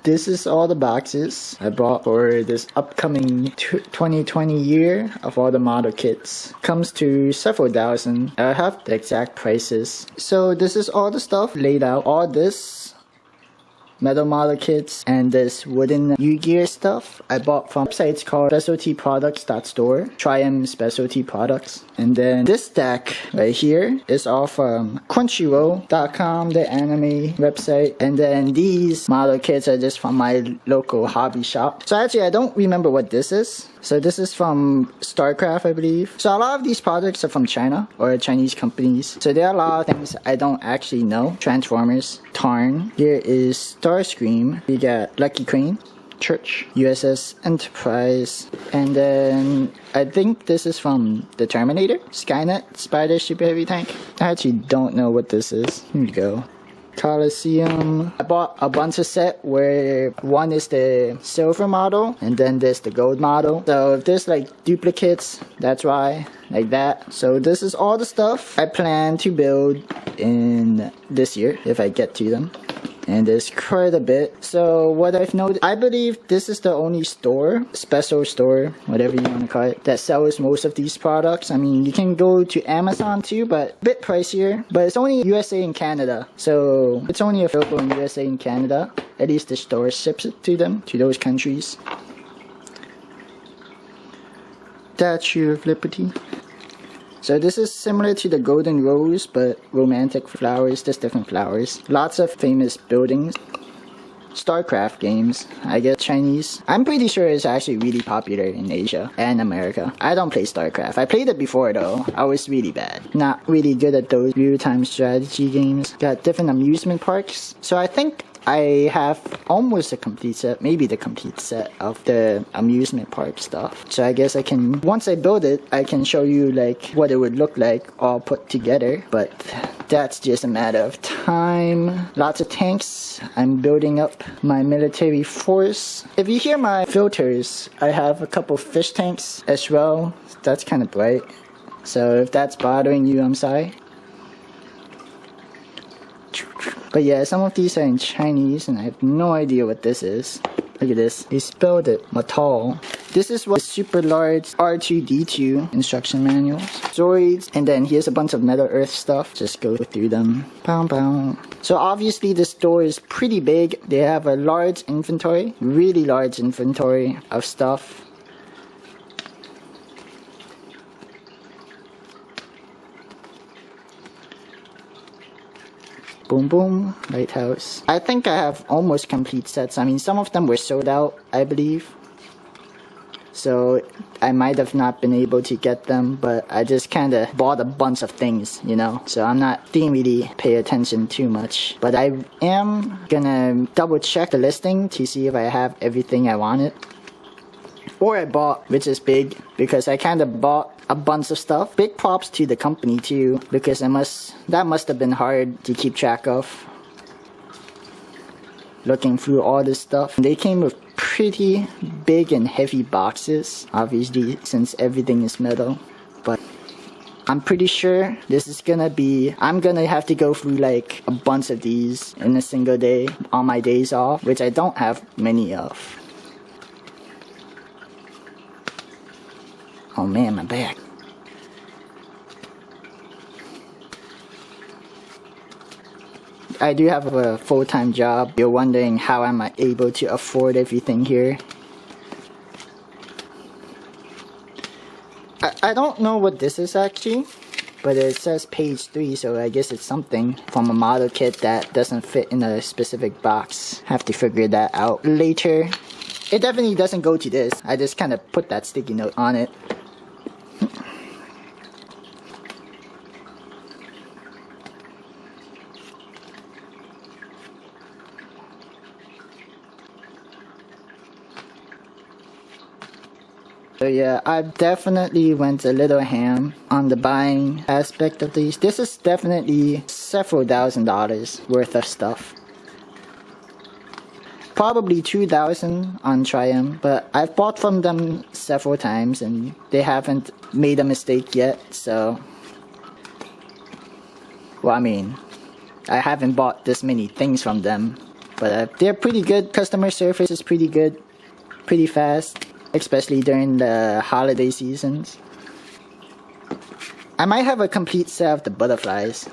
This is all the boxes I bought for this upcoming 2020 year of all the model kits. Comes to several thousand. I have the exact prices. So this is all the stuff laid out. All this metal model kits and this wooden U-Gear stuff I bought from websites called specialtyproducts.store, Triumph Specialty Products. And then this stack right here is all from Crunchyroll.com, the anime website. And then these model kits are just from my local hobby shop. So actually I don't remember what this is. So this is from StarCraft, I believe. So a lot of these products are from China or Chinese companies. So there are a lot of things I don't actually know. Transformers, Tarn. Here is Starscream. We got Lucky Crane, Church, USS Enterprise, and then I think this is from the Terminator, Skynet, Spider Super Heavy Tank. I actually don't know what this is. Here we go. Coliseum. I bought a bunch of set where one is the silver model and then there's the gold model. So if there's like duplicates, that's why, like that. So this is all the stuff I plan to build in this year if I get to them. And there's quite a bit. So what I've noticed, I believe this is the only store, special store, whatever you want to call it, that sells most of these products. I mean, you can go to Amazon too, but a bit pricier. But it's only USA and Canada. So it's only available in USA and Canada. At least the store ships it to them, to those countries. Statue of Liberty. So this is similar to the Golden Rose, but romantic flowers, just different flowers. Lots of famous buildings. StarCraft games, I guess Chinese. I'm pretty sure it's actually really popular in Asia and America. I don't play StarCraft. I played it before though. I was really bad. Not really good at those real-time strategy games. Got different amusement parks. So I think I have almost a complete set, maybe the complete set of the amusement park stuff. So I guess I can, once I build it, I can show you like what it would look like all put together. But that's just a matter of time. Lots of tanks. I'm building up my military force. If you hear my filters, I have a couple fish tanks as well. That's kind of bright. So if that's bothering you, I'm sorry. But yeah, some of these are in Chinese and I have no idea what this is. Look at this. They spelled it Matal. This is what super large R2-D2 instruction manuals. Droids. And then here's a bunch of Metal Earth stuff. Just go through them. Pow pow. So obviously the store is pretty big. They have a large inventory. Really large inventory of stuff. Boom boom, lighthouse. I think I have almost complete sets. I mean, some of them were sold out, I believe. So I might have not been able to get them, but I just kind of bought a bunch of things, you know. So didn't really pay attention too much. But I am gonna double check the listing to see if I have everything I wanted. Or I bought, which is big, because I kind of bought a bunch of stuff. Big props to the company too, because that must have been hard to keep track of. Looking through all this stuff. They came with pretty big and heavy boxes, obviously, since everything is metal. But I'm pretty sure this is gonna be, I'm gonna have to go through like a bunch of these in a single day on my days off, which I don't have many of. Oh man, my back. I do have a full-time job. You're wondering how am I able to afford everything here. I don't know what this is actually, but it says page 3, so I guess it's something from a model kit that doesn't fit in a specific box. Have to figure that out later. It definitely doesn't go to this. I just kind of put that sticky note on it. So yeah, I definitely went a little ham on the buying aspect of these. This is definitely several $1,000s worth of stuff. Probably 2,000 on Triumph, but I've bought from them several times and they haven't made a mistake yet, so... Well, I mean, I haven't bought this many things from them But they're pretty good. Customer service is pretty good, pretty fast, especially during the holiday seasons. I might have a complete set of the butterflies.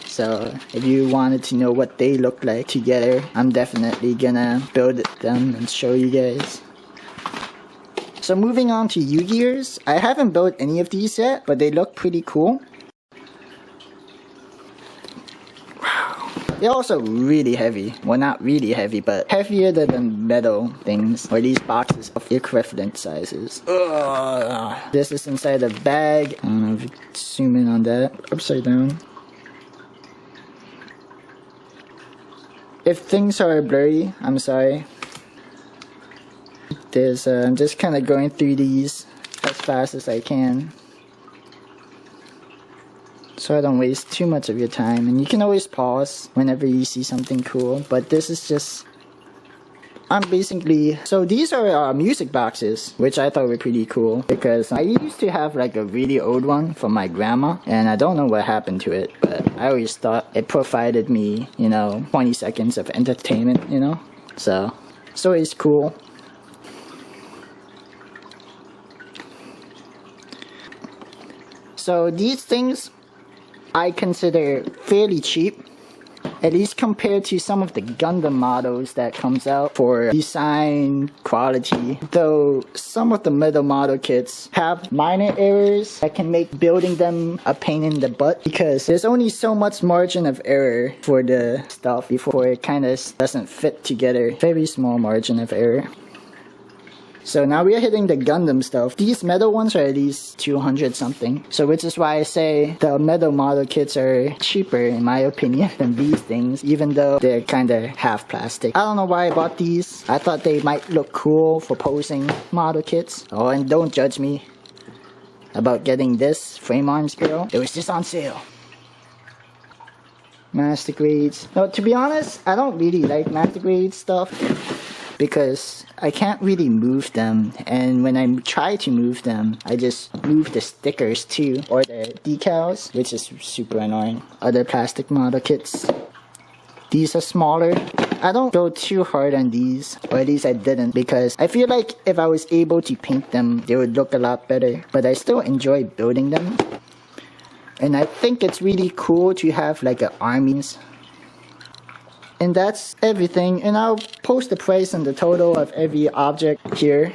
So if you wanted to know what they look like together, I'm definitely gonna build them and show you guys. So moving on to U-Gears, I haven't built any of these yet, but they look pretty cool. Wow. They're also really heavy. Well, not really heavy, but heavier than the metal things, or these boxes of equivalent sizes. Ugh. This is inside the bag. I don't know if you can zoom in on that. Upside down. If things are blurry, I'm sorry. I'm just kind of going through these as fast as I can, so I don't waste too much of your time. And you can always pause whenever you see something cool, but this is just... So these are music boxes, which I thought were pretty cool, because I used to have like a really old one from my grandma, and I don't know what happened to it, but I always thought it provided me, 20 seconds of entertainment, so it's cool. So these things I consider fairly cheap, at least compared to some of the Gundam models that comes out for design quality. Though some of the metal model kits have minor errors that can make building them a pain in the butt, because there's only so much margin of error for the stuff before it kind of doesn't fit together. Very small margin of error. So now we are hitting the Gundam stuff. These metal ones are at least 200 something. So which is why I say the metal model kits are cheaper in my opinion than these things, even though they're kind of half plastic. I don't know why I bought these. I thought they might look cool for posing model kits. Oh, and don't judge me about getting this frame arms girl. It was just on sale. Master grades. No, to be honest, I don't really like master grade stuff, because I can't really move them, and when I try to move them, I just move the stickers too, or the decals, which is super annoying. Other plastic model kits. These are smaller. I don't go too hard on these, or at least I didn't, because I feel like if I was able to paint them, they would look a lot better, but I still enjoy building them. And I think it's really cool to have like an armies. And that's everything, and I'll post the price and the total of every object here